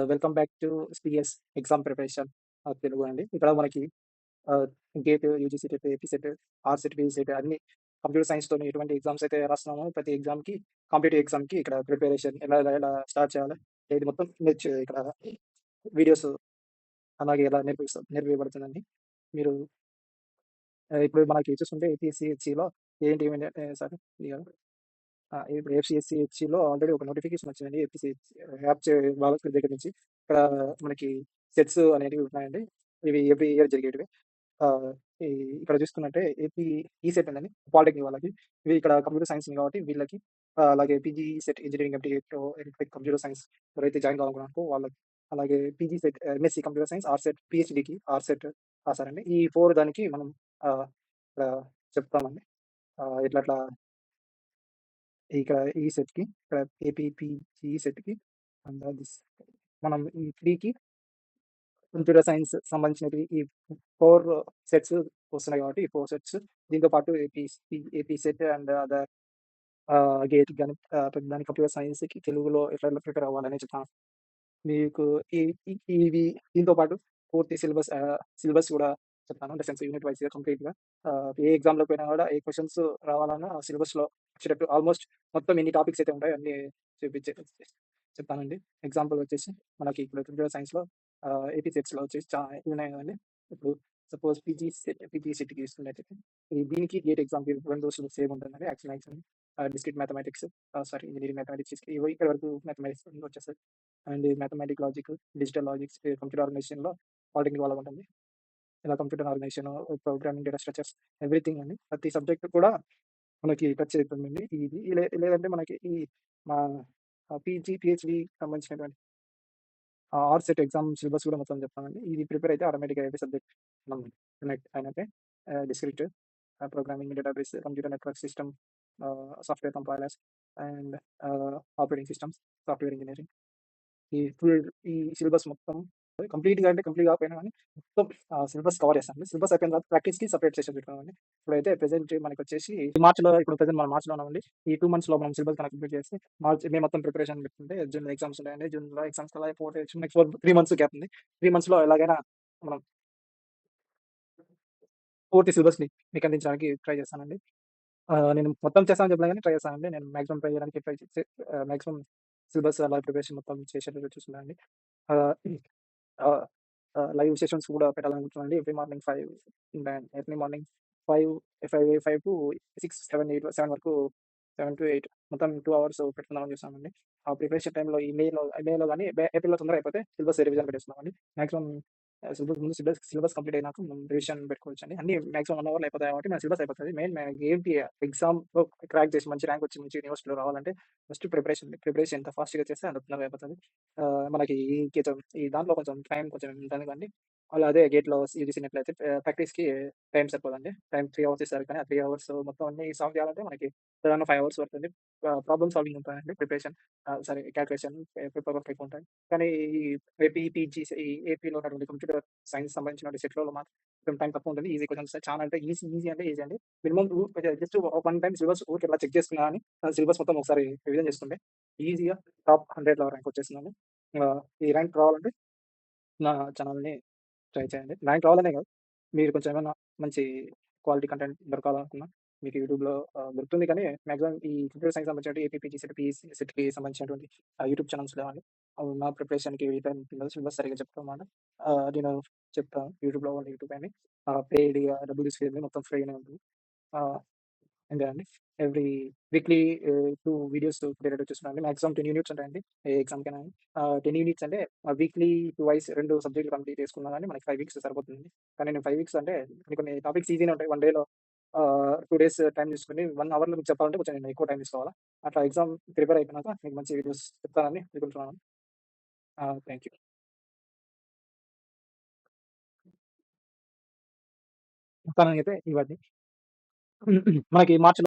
Welcome back to స్పీఎస్ exam preparation Telugu అండి. ఇక్కడ మనకి ఆహ్, GATE, UGC TET, AP SET, RCET, BCET అన్ని కంప్యూటర్ సైన్స్‌తోని ఎటువంటి ఎగ్జామ్స్ అయితే రాస్తున్నామో ప్రతి ఎగ్జామ్‌కి కాంపిటీటివ్ ఎగ్జామ్‌కి ఇక్కడ ప్రిపరేషన్ ఎలా ఎలా ఎలా స్టార్ట్ చేయాలి, ఇది మొత్తం ఇక్కడ వీడియోస్ అలాగే ఎలా నేర్పించబడుతుందండి. మీరు ఇప్పుడు మనకి చూసుకుంటే ఏపీఎస్‌సీ, ఏంటి ఏమంటే సారీ ఇగ ఇప్పుడు ఏపీఎస్‌సీలో ఆల్రెడీ ఒక నోటిఫికేషన్ వచ్చిందండి. ఏపీఎస్‌సీ యాప్ వాళ్ళ దగ్గర నుంచి. ఇక్కడ మనకి సెట్స్ అనేటివి ఉన్నాయండి. ఇవి ఎవ్రీ ఇయర్ జరిగేటివి. ఆహ్, ఈ ఇక్కడ చూసుకున్నట్టే ఏపీ ఈసెట్ ఉందండి. పాలిటెక్నిక్ వాళ్ళకి. ఇవి ఇక్కడ కంప్యూటర్ సైన్స్ ఉంది కాబట్టి వీళ్ళకి అలాగే PG SET engineering electric computer science ఎవరైతే జాయిన్ కావాలనుకున్నారో వాళ్ళకి. అలాగే PG SET MSc computer science, RCET, పీహెచ్‌డీకి ఆర్‌సెట్ రాసారండి. ఈ 4 దానికి మనం ఆహ్, ఇక్కడ చెప్తామండి. ఇట్లా అట్లా ఇక్కడ ఈ సెట్‌కి ఇక్కడ ఏపీపీజీ సెట్‌కి అండ్ దిస్ మనం ఈ 3కి కంప్యూటర్ సైన్స్ సంబంధించినవి ఈ 4 సెట్స్ వస్తున్నాయి కాబట్టి, ఈ 4 సెట్స్ దీంతో పాటు AP set and other gate గాని ప్రతిదానికి కంప్యూటర్ సైన్స్‌కి తెలుగులో ఎట్లా ప్రిపేర్ అవ్వాలని చెప్తాను. మీకు ఈ ఈ ఇవి దీంతో పాటు పూర్తి సిలబస్ కూడా చెప్తాను. అంటే సెన్స్ యూనిట్ వైస్‌గా కంప్లీట్‌గా ఏ ఎగ్జామ్‌లో పోయినా కూడా ఏ క్వెషన్స్ రావాలన్నా ఆ సిలబస్‌లో వచ్చేటట్టు ఆల్‌మోస్ట్ మొత్తం ఎన్ని టాపిక్స్ అయితే ఉంటాయో అన్నీ చూపించే చెప్తానండి. ఎగ్జాంపుల్ వచ్చేసి మనకి ఇప్పుడు కంప్యూటర్ సైన్స్‌లో ఏపీ సెట్స్‌లో వచ్చేసి ఇవి ఉన్నాయి కదండీ. ఇప్పుడు సపోజ్ పీజీ సెట్‌కి తీసుకున్నట్టయితే దీనికి గేట్ ఎగ్జామ్‌కి 2 సేమ్ ఉంటుందండి. Actually discrete mathematics sorry engineering mathematics ఇవి ఇక్కడ వరకు మ్యాథమెటిక్స్ వచ్చేస్తాయి. And mathematic logic, digital logics, computer ఆర్గనైజేషన్‌లో పాలిటెక్నిక్ వాళ్ళకుంటుంది. ఇలా computer organization, programming, data structures everything అండి. ప్రతి సబ్జెక్ట్ కూడా మనకి టచ్ అయితుందండి. లేదంటే మనకి ఈ మా పీజీ, పీహెచ్‌డీ సంబంధించినటువంటి ఆర్‌సెట్ ఎగ్జామ్ సిలబస్ కూడా మొత్తం చెప్తానండి. ఇది ప్రిపేర్ అయితే ఆటోమేటిక్‌గా every సబ్జెక్ట్ మనం కనెక్ట్ అయినట్టే. Discrete programming, database, computer network system, software compilers and operating systems, software engineering. ఈ సిలబస్ మొత్తం కంప్లీట్‌గా అంటే కంప్లీట్ కాకపోయినా గానీ మొత్తం సిలబస్ కవర్ చేస్తానండి. సిలబస్ అయిపోయిన తర్వాత ప్రాక్టీస్‌కి సెపరేట్ సెషన్ పెట్టుకున్నామండి. ఇప్పుడైతే ప్రెజెంట్ మనకొచ్చేసి ఇప్పుడు ప్రెజెంట్ మనం మార్చ్‌లో ఉన్నామండి. ఈ 2 మంత్స్‌లో మనం సిలబస్ గనక కంప్లీట్ చేస్తే మే మొత్తం ప్రిపరేషన్ పెట్టుకుంటే జూన్‌లో ఎగ్జామ్స్ ఉన్నాయండి. జూన్‌లో ఎగ్జామ్స్ అలాగే 3 మంత్స్ గ్యాప్ ఉంది. 3 మంత్స్‌లో ఎలాగైనా మనం పూర్తి సిలబస్‌ని మీకు అందించడానికి ట్రై చేస్తానండి. నేను మొత్తం చేస్తానని చెప్పలే గానీ ట్రై చేస్తానండి. నేను మాక్సిమం ట్రై చేయడానికి ట్రై చేసి మాక్సిమం సిలబస్ అలా ప్రిపరేషన్ మొత్తం చేసేటట్టు చూస్తున్నానండి. ఆహ్, ఆహ్, లైవ్ సెషన్స్ కూడా పెట్టాలనుకుంటున్నానండి. ఎర్లీ మార్నింగ్ 5, 5 టు 6, 7, 7 వరకు 7-8 మొత్తం 2 అవర్స్ పెట్టుకుందామని చూస్తున్నామండి. ఆ ప్రిపరేషన్ టైమ్‌లో ఈ మేలో గాని ఏప్రిల్‌లో తొందరగా అయిపోతే సిలబస్ రివిజన్ పెట్టేస్తున్నామండి. మాక్సిమం సిలబస్ కంప్లీట్ అయినాక మనం రివిజన్ పెట్టుకోవచ్చండి. అన్నీ మాక్సిమం 1 అవర్‌లో అయిపోతాయి కాబట్టి మన సిలబస్ అయిపోతది. మెయిన్ మనకేంటి ఎగ్జామ్‌లో క్రాక్ చేసి మంచి ర్యాంక్ వచ్చి మంచి యూనివర్సిటీలో రావాలంటే ఫస్ట్ ప్రిపరేషన్ ఎంత ఫాస్ట్‌గా చేస్తే అంత తొందరగా అయిపోతది. మనకి ఈ దాంట్లో కొంచెం టైం కొంచెం ఉంటుంది కానీ అదే గేట్‌లో యూజీసీనట్లయితే ప్రాక్టీస్‌కి టైం సరిపోదండి. టైం 3 అవర్స్ ఇస్తారు కానీ ఆ 3 అవర్స్ మొత్తం అన్నీ సాల్వ్ చేయాలంటే మనకి అరౌండ్ 5 అవర్స్ పడుతుంది. ప్రాబ్లమ్ సాల్వింగ్ ఉంటుందండి. Preparation sorry calculation, paper work ఎక్కువ ఉంటాయి. కానీ ఈ ఈ ఏపీలో ఉన్నటువంటి కంప్యూటర్ సైన్స్ సంబంధించిన సెట్‌లలో మాత్రం కొంచెం టైం తక్కువ ఉంటుంది. ఈజీ క్వెషన్స్ చాలా అంటే ఈజీ అంటే ఈజీ అండి. Minimum just one time syllabus ఊరికే ఇలా చెక్ చేసుకున్నా గాని సిలబస్ మొత్తం ఒకసారి రివిజన్ చేసుకుంటే ఈజీగా టాప్ 100లో ర్యాంక్ వచ్చేస్తుందండి. ఈ ర్యాంక్ రావాలంటే నా ఛానెల్‌ని ట్రై చేయండి. ర్యాంక్ రావాలనే కాదు. మీరు కొంచెం ఏమన్నా మంచి క్వాలిటీ కంటెంట్ దొరకాలనుకున్నా మీకు యూట్యూబ్‌లో దొరుకుతుంది కానీ మాక్సిమం ఈ కంప్యూటర్ సైన్స్ సంబంధించినటువంటి ఏపీపీజీ సెట్, పీఈసీ సెట్‌కి సంబంధించినటువంటి యూట్యూబ్ ఛానెల్స్ లేవండి. అవి నా ప్రిపరేషన్‌కి సిలబస్ సరిగ్గా చెప్పమన్నమాట. నేను చెప్తాను యూట్యూబ్‌లో ఓన్లీ యూట్యూబ్ అని. పెయిడ్‌గా డబ్బులు తీసుకునేది మొత్తం ఫ్రీగానే ఉంటుంది. ఆహ్ అంతే అండి. ఎవ్రీ వీక్లీ 2 వీడియోస్ కుదిరేటట్టు చూస్తున్నానండి. మాక్సిమం 10 యూనిట్స్ ఉంటాయండి. ఏ ఎగ్జామ్‌కైనా గాని. 10 యూనిట్స్ అంటే వీక్లీ 2 2 సబ్జెక్టులు కంప్లీట్ చేసుకున్నా గాని మనకి 5 వీక్స్ సరిపోతుందండి. కానీ నేను 5 వీక్స్ అంటే కొన్ని టాపిక్స్ ఈజీనే ఉంటాయి. 1 డేలో 2 డేస్ టైమ్ తీసుకొని 1 అవర్‌లో మీకు చెప్పాలంటే కొంచెం నేను ఎక్కువ టైమ్ తీసుకోవాలా. అట్లా ఎగ్జామ్ ప్రిపేర్ అయిపోయినాక మీకు మంచి వీడియోస్ చెప్తానని అనుకుంటున్నాను. Thank you. మొత్తానికైతే ఇవన్నీ మనకి మార్చ్‌లో